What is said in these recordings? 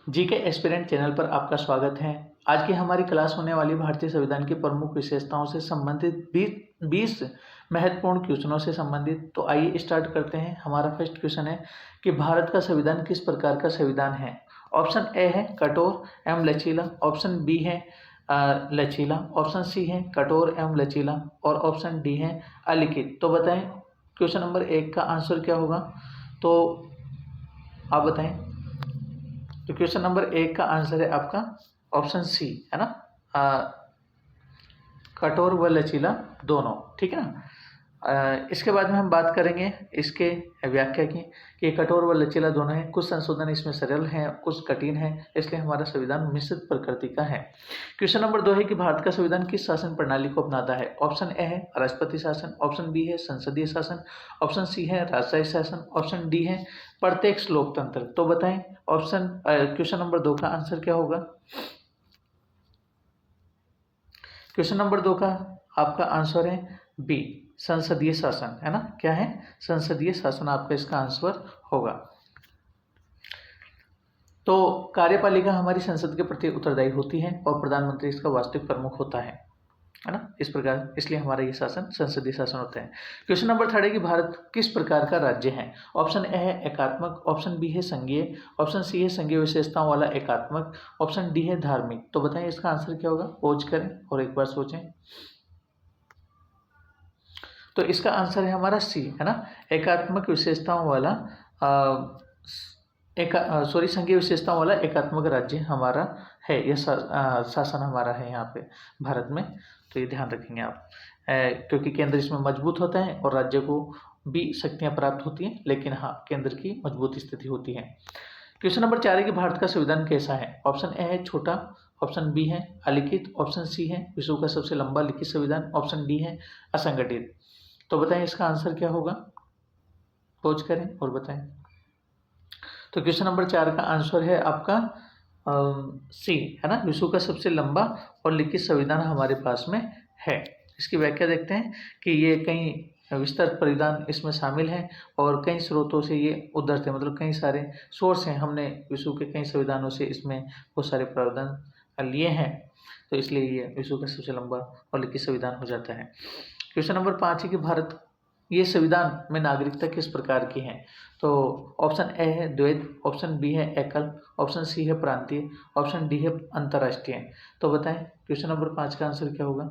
जी के aspirant channel पर आपका स्वागत है। आज की हमारी क्लास होने वाली भारतीय संविधान की प्रमुख विशेषताओं से संबंधित 20 महत्वपूर्ण क्वेश्चनों से संबंधित। तो आइए स्टार्ट करते हैं। हमारा फर्स्ट क्वेश्चन है कि भारत का संविधान किस प्रकार का संविधान है। ऑप्शन ए है कठोर एवं लचीला, ऑप्शन बी है लचीला, ऑप्शन सी है कठोर एवं लचीला और ऑप्शन डी है अलिखित। तो बताएं क्वेश्चन नंबर 1 का आंसर क्या होगा। तो आप बताएं। तो क्वेश्चन नंबर 1 का आंसर है आपका ऑप्शन सी, है ना, कठोर व लचीला दोनों, ठीक है ना। इसके बाद में हम बात करेंगे इसके व्याख्या की कि कठोर व लचीला दोनों है। कुछ संशोधन इसमें सरल हैं, कुछ कठिन है, इसलिए हमारा संविधान मिश्रित प्रकृति का है। क्वेश्चन नंबर 2 है कि भारत का संविधान किस शासन प्रणाली को अपनाता है। ऑप्शन ए है राष्ट्रपति शासन, ऑप्शन बी है संसदीय शासन, ऑप्शन सी है राजशाही शासन, ऑप्शन डी है प्रत्यक्ष लोकतंत्र। तो बताएं क्वेश्चन नंबर 2 का आंसर क्या होगा। क्वेश्चन नंबर 2 का आपका आंसर है बी, संसदीय शासन, है ना। क्या है, संसदीय शासन आपका इसका आंसर होगा। तो कार्यपालिका हमारी संसद के प्रति उत्तरदायी होती है और प्रधानमंत्री इसका वास्तविक प्रमुख होता है ना। इस प्रकार इसलिए हमारा ये शासन संसदीय शासन होता है। क्वेश्चन नंबर 3 है कि भारत किस प्रकार का राज्य है। ऑप्शन ए है एकात्मक, ऑप्शन बी है संघीय, ऑप्शन सी है संघीय विशेषताओं वाला एकात्मक, ऑप्शन डी है धार्मिक। तो बताएं इसका आंसर क्या होगा। पॉज करें और एक बार सोचें। तो इसका आंसर है हमारा सी, है ना, एकात्मक विशेषताओं वाला संघीय विशेषताओं वाला एकात्मक राज्य हमारा है। यह शासन हमारा है यहाँ पे भारत में। तो ये ध्यान रखेंगे आप, क्योंकि केंद्र इसमें मजबूत होता है और राज्य को भी शक्तियाँ प्राप्त होती हैं, लेकिन हाँ केंद्र की मजबूत स्थिति होती है। क्वेश्चन नंबर 4 है कि भारत का संविधान कैसा है। ऑप्शन ए है छोटा, ऑप्शन बी है अलिखित, ऑप्शन सी है विश्व का सबसे लंबा लिखित संविधान, ऑप्शन डी है असंगठित। तो बताएं इसका आंसर क्या होगा। खोज करें और बताएं। तो क्वेश्चन नंबर 4 का आंसर है आपका सी, है ना, विश्व का सबसे लंबा और लिखित संविधान हमारे पास में है। इसकी व्याख्या देखते हैं कि ये कई विस्तृत परिधान इसमें शामिल हैं और कई स्रोतों से ये उद्धृत है, मतलब कई सारे सोर्स हैं, हमने विश्व के कई संविधानों से इसमें बहुत सारे प्रावधान लिए हैं, तो इसलिए ये विश्व का सबसे लंबा और लिखित संविधान हो जाता है। क्वेश्चन नंबर 5 है कि भारत ये संविधान में नागरिकता किस प्रकार की है। तो ऑप्शन ए है द्वैध, ऑप्शन बी है एकल, ऑप्शन सी है प्रांतीय, ऑप्शन डी है अंतर्राष्ट्रीय। तो बताएं क्वेश्चन नंबर 5 का आंसर क्या होगा।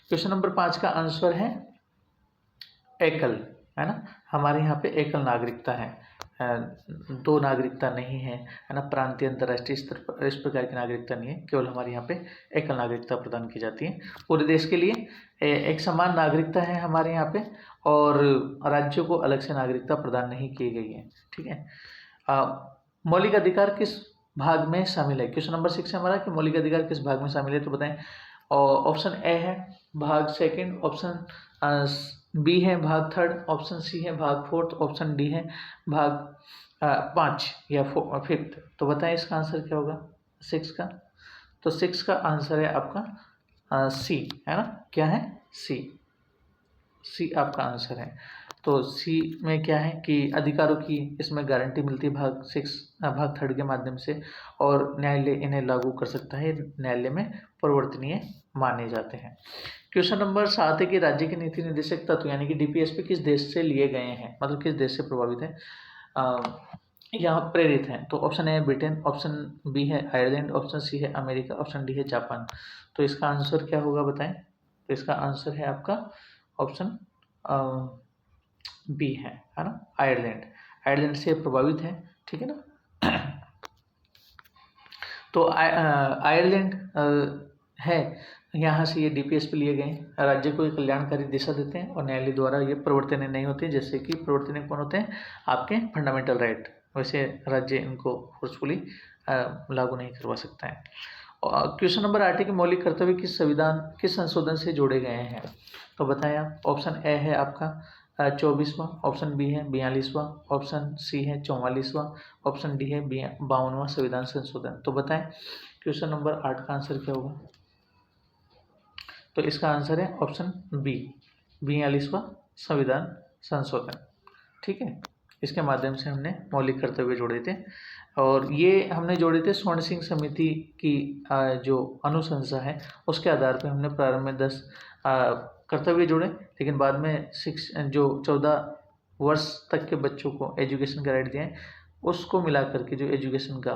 क्वेश्चन नंबर 5 का आंसर है एकल, है ना। हमारे यहाँ पे एकल नागरिकता है, दो नागरिकता नहीं है ना, प्रांतीय अंतर्राष्ट्रीय स्तर पर इस प्रकार की नागरिकता नहीं है, केवल हमारे यहाँ पे एकल नागरिकता प्रदान की जाती है। पूरे देश के लिए एक समान नागरिकता है हमारे यहाँ पे, और राज्यों को अलग से नागरिकता प्रदान नहीं की गई है, ठीक है। मौलिक अधिकार किस भाग में शामिल है। क्वेश्चन नंबर 6 है हमारा कि मौलिक अधिकार किस भाग में शामिल है। तो बताएं। ऑप्शन ए है भाग सेकंड, ऑप्शन बी है भाग थर्ड, ऑप्शन सी है भाग फोर्थ, ऑप्शन डी है भाग 5 या 5th। तो बताएं इसका आंसर क्या होगा 6 का। तो 6 का आंसर है आपका सी, है ना। क्या है, सी, सी आपका आंसर है। तो सी में क्या है कि अधिकारों की इसमें गारंटी मिलती है भाग 3 के माध्यम से, और न्यायालय इन्हें लागू कर सकता है, न्यायालय में परिवर्तनीय माने जाते हैं। क्वेश्चन नंबर 7 है कि राज्य के नीति निर्देशक तत्व यानी कि डीपीएसपी किस देश से लिए गए हैं, मतलब किस देश से प्रभावित है, यहाँ प्रेरित हैं। तो ऑप्शन ए है ब्रिटेन, ऑप्शन बी है आयरलैंड, ऑप्शन सी है अमेरिका, ऑप्शन डी है जापान। तो इसका आंसर क्या होगा बताएं। तो इसका आंसर है आपका ऑप्शन बी है ना, आयरलैंड। आयरलैंड से प्रभावित है, ठीक है ना। तो आयरलैंड है, यहाँ से ये डीपीएसपी लिए गए, राज्य को एक कल्याणकारी दिशा देते हैं और न्यायालय द्वारा ये परिवर्तन नहीं होते, जैसे कि परिवर्तन कौन होते हैं, आपके फंडामेंटल राइट, वैसे राज्य इनको फोर्सफुली लागू नहीं करवा सकता है। क्वेश्चन नंबर 8 है कि मौलिक कर्तव्य किस संशोधन से जोड़े गए हैं। तो बताएं आप। ऑप्शन ए है आपका 24वां, ऑप्शन बी है 42वां, ऑप्शन सी है 44वां, ऑप्शन डी है 52वां संविधान संशोधन। तो बताएं क्वेश्चन नंबर 8 का आंसर क्या होगा। तो इसका आंसर है ऑप्शन बी, 42वां संविधान संशोधन, ठीक है। इसके माध्यम से हमने मौलिक कर्तव्य जोड़े थे और ये हमने जोड़े थे स्वर्ण सिंह समिति की जो अनुशंसा है उसके आधार पर हमने प्रारंभ में 10 कर्तव्य जोड़े, लेकिन बाद में जो 14 वर्ष तक के बच्चों को एजुकेशन का राइट दिया है उसको मिला करके जो एजुकेशन का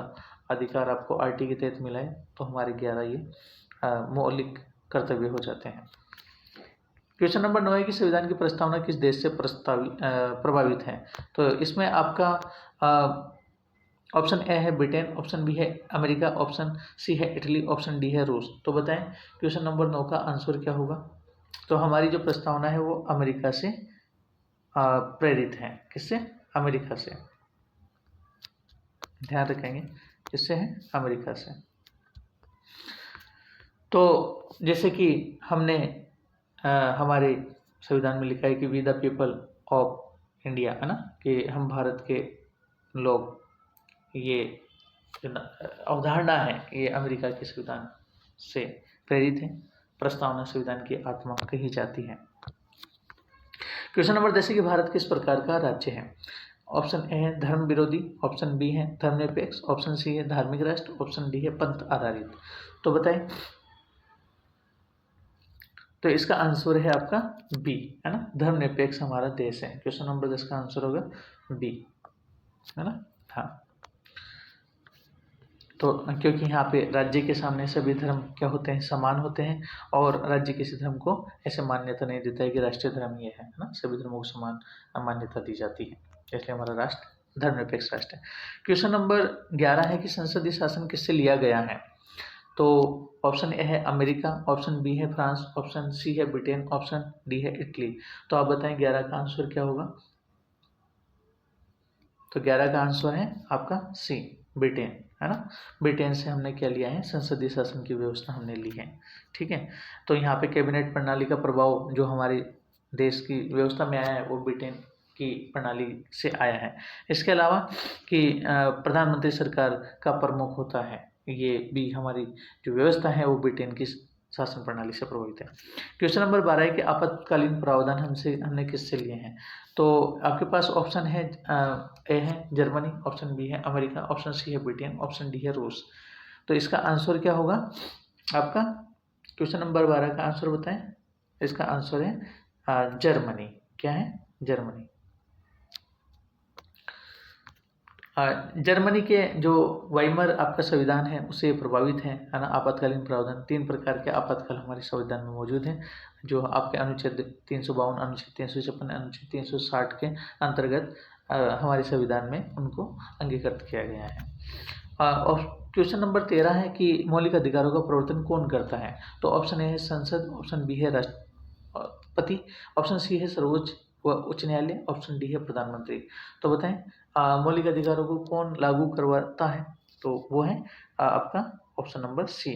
अधिकार आपको आरटी के तहत मिला है, तो हमारे 11 ये मौलिक कर्तव्य हो जाते हैं। क्वेश्चन नंबर 9 है कि संविधान की प्रस्तावना किस देश से प्रभावित है। तो इसमें आपका ऑप्शन ए है ब्रिटेन, ऑप्शन बी है अमेरिका, ऑप्शन सी है इटली, ऑप्शन डी है रूस। तो बताएं क्वेश्चन नंबर 9 का आंसर क्या होगा। तो हमारी जो प्रस्तावना है वो अमेरिका से प्रेरित है। किससे? अमेरिका से। ध्यान रखेंगे किससे है? अमेरिका से। तो जैसे कि हमने हमारे संविधान में लिखा है कि we the people of India, है ना, कि हम भारत के लोग, ये अवधारणा है ये अमेरिका के संविधान से प्रेरित है। प्रस्तावना संविधान की आत्मा कही जाती है। क्वेश्चन नंबर 10 कि भारत किस प्रकार का राज्य है। ऑप्शन ए है धर्म विरोधी, ऑप्शन बी है धर्मनिरपेक्ष, ऑप्शन सी है धार्मिक राष्ट्र, ऑप्शन डी है पंथ आधारित। तो बताएं, तो इसका आंसर है आपका बी, है ना, धर्मनिरपेक्ष हमारा देश है। क्वेश्चन नंबर 10 का आंसर होगा बी, है ना। हाँ, तो क्योंकि यहाँ पे राज्य के सामने सभी धर्म क्या होते हैं? समान होते हैं और राज्य किसी धर्म को ऐसे मान्यता नहीं देता है कि राष्ट्रीय धर्म ये है ना, सभी धर्मों को समान मान्यता दी जाती है, इसलिए हमारा राष्ट्र धर्मनिरपेक्ष राष्ट्र है। क्वेश्चन नंबर 11 है कि संसदीय शासन किससे लिया गया है। तो ऑप्शन ए है अमेरिका, ऑप्शन बी है फ्रांस, ऑप्शन सी है ब्रिटेन, ऑप्शन डी है इटली। तो आप बताएं 11 का आंसर क्या होगा। तो 11 का आंसर है आपका सी, ब्रिटेन, है ना। ब्रिटेन से हमने क्या लिया है? संसदीय शासन की व्यवस्था हमने ली है। ठीक है, तो यहाँ पे कैबिनेट प्रणाली का प्रभाव जो हमारे देश की व्यवस्था में आया है वो ब्रिटेन की प्रणाली से आया है। इसके अलावा कि प्रधानमंत्री सरकार का प्रमुख होता है, ये भी हमारी जो व्यवस्था है वो ब्रिटेन की शासन प्रणाली से प्रभावित है। क्वेश्चन नंबर 12 है कि आपातकालीन प्रावधान हमने किससे लिए हैं। तो आपके पास ऑप्शन है ए है जर्मनी, ऑप्शन बी है अमेरिका, ऑप्शन सी है ब्रिटेन, ऑप्शन डी है रूस। तो इसका आंसर क्या होगा आपका? क्वेश्चन नंबर 12 का आंसर बताएं। इसका आंसर है जर्मनी। क्या है? जर्मनी। जर्मनी के जो वाइमर आपका संविधान है उससे प्रभावित है ना। आपातकालीन प्रावधान 3 प्रकार के आपातकाल हमारे संविधान में मौजूद हैं, जो आपके अनुच्छेद 352, अनुच्छेद 356, अनुच्छेद 360 के अंतर्गत हमारे संविधान में उनको अंगीकृत किया गया है। और क्वेश्चन नंबर 13 है कि मौलिक अधिकारों का प्रवर्तन कौन करता है। तो ऑप्शन ए है संसद, ऑप्शन बी है राष्ट्रपति, ऑप्शन सी है सर्वोच्च व उच्च न्यायालय, ऑप्शन डी है प्रधानमंत्री। तो बताएं मौलिक अधिकारों को कौन लागू करवाता है। तो वो है आपका ऑप्शन नंबर सी,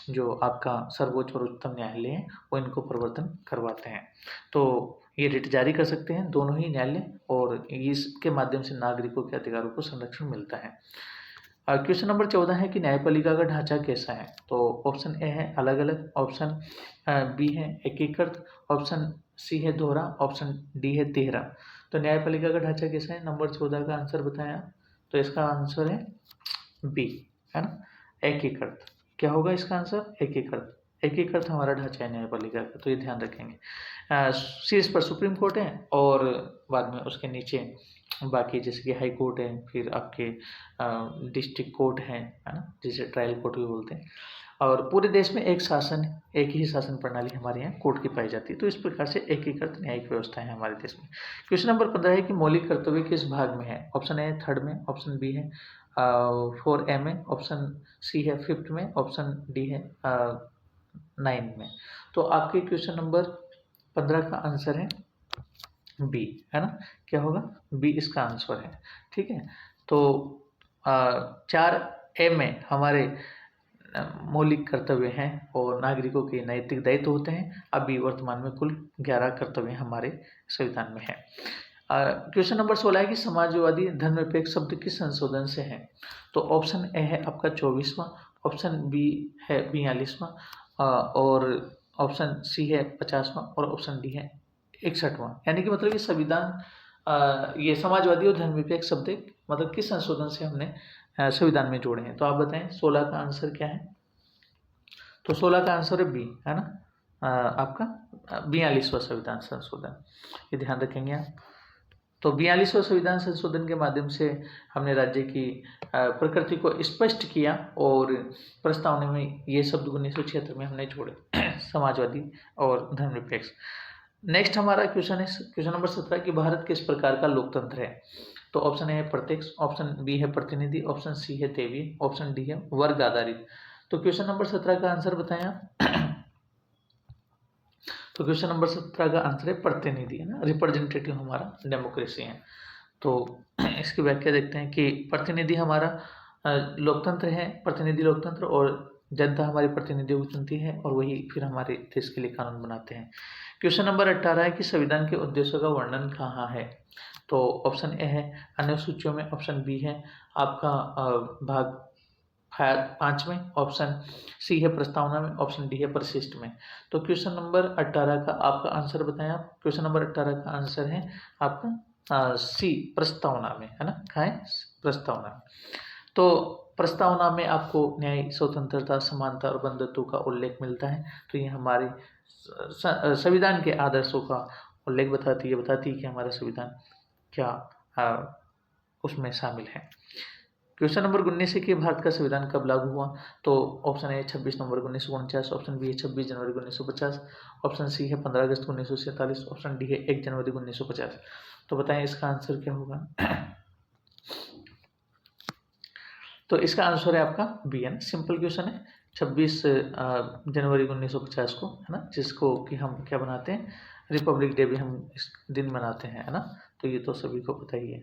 जो आपका सर्वोच्च और उच्चतम न्यायालय है वो इनको प्रवर्तन करवाते हैं। तो ये रिट जारी कर सकते हैं दोनों ही न्यायालय और इसके माध्यम से नागरिकों के अधिकारों को संरक्षण मिलता है। क्वेश्चन नंबर 14 है कि न्यायपालिका का ढांचा कैसा है। तो ऑप्शन ए है अलग अलग, ऑप्शन बी है एकीकृत, ऑप्शन सी है दोहरा, ऑप्शन डी है तिहरा। तो न्यायपालिका का ढांचा कैसा है? नंबर 14 का आंसर बताया। तो इसका आंसर है बी, है ना, एकीकृत। क्या होगा इसका आंसर? एकीकृत। एकीकृत हमारा ढांचा है न्यायपालिका का, तो ये ध्यान रखेंगे। शीर्ष पर सुप्रीम कोर्ट है और बाद में उसके नीचे बाकी जैसे कि हाई कोर्ट है, फिर आपके डिस्ट्रिक्ट कोर्ट है ना, जिसे ट्रायल कोर्ट भी बोलते हैं। और पूरे देश में एक ही शासन प्रणाली हमारे यहाँ कोर्ट की पाई जाती है। तो इस प्रकार से एकीकृत न्यायिक व्यवस्था है हमारे देश में। क्वेश्चन नंबर 15 है कि मौलिक कर्तव्य किस भाग में है। ऑप्शन ए 3rd में, ऑप्शन बी है 4A में, ऑप्शन सी है 5th में, ऑप्शन डी है 9 में। तो आपके क्वेश्चन नंबर 15 का आंसर है बी, है ना। क्या होगा? बी इसका आंसर है। ठीक है, तो 4A में हमारे मौलिक कर्तव्य हैं और नागरिकों के नैतिक दायित्व होते हैं। अभी वर्तमान में कुल 11 कर्तव्य हमारे संविधान में है। क्वेश्चन नंबर 16 है कि समाजवादी धर्मनिरपेक्ष शब्द किस संशोधन से है। तो ऑप्शन ए है आपका 24वां, ऑप्शन बी है 42वां, और ऑप्शन सी है 50वां और ऑप्शन डी है 61वां। यानी कि मतलब ये संविधान ये समाजवादी और धर्मनिरपेक्ष शब्द मतलब किस संशोधन से हमने संविधान में जोड़े हैं? तो आप बताएं 16 का आंसर क्या है? तो 16 का आंसर है बी, है ना, आपका 42वां संविधान संशोधन, ये ध्यान रखेंगे आप। तो 42वां संविधान संशोधन के माध्यम से हमने राज्य की प्रकृति को स्पष्ट किया और प्रस्तावना में ये शब्द 1976 में हमने जोड़े समाजवादी और धर्मनिरपेक्ष। नेक्स्ट हमारा क्वेश्चन है क्वेश्चन नंबर 17 कि भारत किस प्रकार का लोकतंत्र है? तो ऑप्शन ए है प्रत्यक्ष, ऑप्शन बी है प्रतिनिधि, ऑप्शन सी है दैवीय, ऑप्शन डी है वर्ग आधारित। तो क्वेश्चन नंबर 17 का आंसर बताएं आप। तो क्वेश्चन नंबर 17 का आंसर है प्रतिनिधि, है ना, रिप्रेजेंटेटिव हमारा डेमोक्रेसी है। तो इसकी व्याख्या देखते हैं कि प्रतिनिधि हमारा लोकतंत्र है, प्रतिनिधि लोकतंत्र, और जनता हमारी प्रतिनिधियों को चुनती है और वही फिर हमारे देश के लिए कानून बनाते हैं। क्वेश्चन नंबर 18 है कि संविधान के उद्देश्यों का वर्णन कहाँ है? तो ऑप्शन ए है अनुसूचियों में, ऑप्शन बी है आपका भाग 5 में, ऑप्शन सी है प्रस्तावना में, ऑप्शन डी है परिशिष्ट में। तो क्वेश्चन नंबर 18 का आपका आंसर बताएं आप। क्वेश्चन नंबर 18 का आंसर है आपका सी प्रस्तावना में, है ना, कहाँ है? प्रस्तावना में। तो प्रस्तावना में आपको न्याय, स्वतंत्रता, समानता और बंधुत्व का उल्लेख मिलता है। तो ये हमारे संविधान के आदर्शों का उल्लेख बताती है कि हमारा संविधान क्या उसमें शामिल है। क्वेश्चन नंबर 19 है कि भारत का संविधान कब लागू हुआ? तो ऑप्शन ए 26 नवंबर 1949, ऑप्शन बी है 26 जनवरी 1950, ऑप्शन सी है 15 अगस्त 1947, ऑप्शन डी है 1 जनवरी 1950। तो बताएं इसका आंसर क्या होगा? तो इसका आंसर है आपका बी, है ना, सिंपल क्वेश्चन है। 26 जनवरी 1950 को, है ना, जिसको कि हम क्या बनाते हैं, रिपब्लिक डे भी हम इस दिन मनाते हैं, है ना। तो ये तो सभी को पता ही है।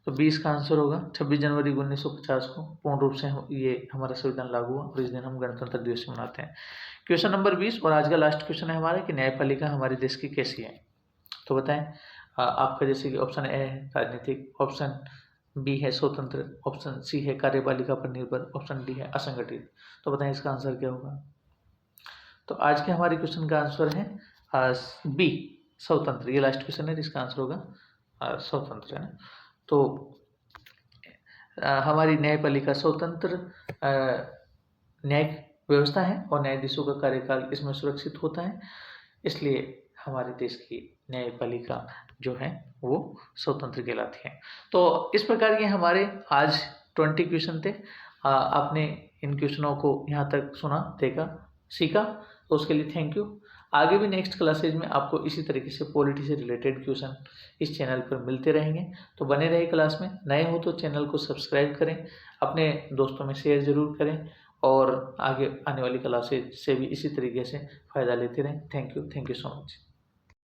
तो 20 का आंसर होगा 26 जनवरी 1950 को पूर्ण रूप से ये हमारा संविधान लागू हुआ और इस दिन हम गणतंत्र दिवस मनाते हैं। क्वेश्चन नंबर 20 और आज का लास्ट क्वेश्चन है हमारा कि न्यायपालिका हमारे देश की कैसी है? तो बताएं आपका, जैसे कि ऑप्शन ए है राजनीतिक, ऑप्शन बी है स्वतंत्र, ऑप्शन सी है कार्यपालिका पर निर्भर, ऑप्शन डी है असंगठित। तो बताएं इसका आंसर क्या होगा? तो आज के हमारे क्वेश्चन का आंसर है बी स्वतंत्र। ये लास्ट क्वेश्चन है जिसका आंसर होगा स्वतंत्र, है ना। तो हमारी न्यायपालिका स्वतंत्र न्यायिक व्यवस्था है और न्यायाधीशों का कार्यकाल इसमें सुरक्षित होता है, इसलिए हमारे देश की न्यायपालिका जो है वो स्वतंत्र कहलाती है। तो इस प्रकार के हमारे आज 20 क्वेश्चन थे। आपने इन क्वेश्चनों को यहाँ तक सुना, देखा, सीखा, तो उसके लिए थैंक यू। आगे भी नेक्स्ट क्लासेज में आपको इसी तरीके से पॉलिटी से रिलेटेड क्वेश्चन इस चैनल पर मिलते रहेंगे। तो बने रहे क्लास में। नए हो तो चैनल को सब्सक्राइब करें, अपने दोस्तों में शेयर ज़रूर करें और आगे आने वाली क्लासेज से भी इसी तरीके से फ़ायदा लेते रहें। Thank you so much.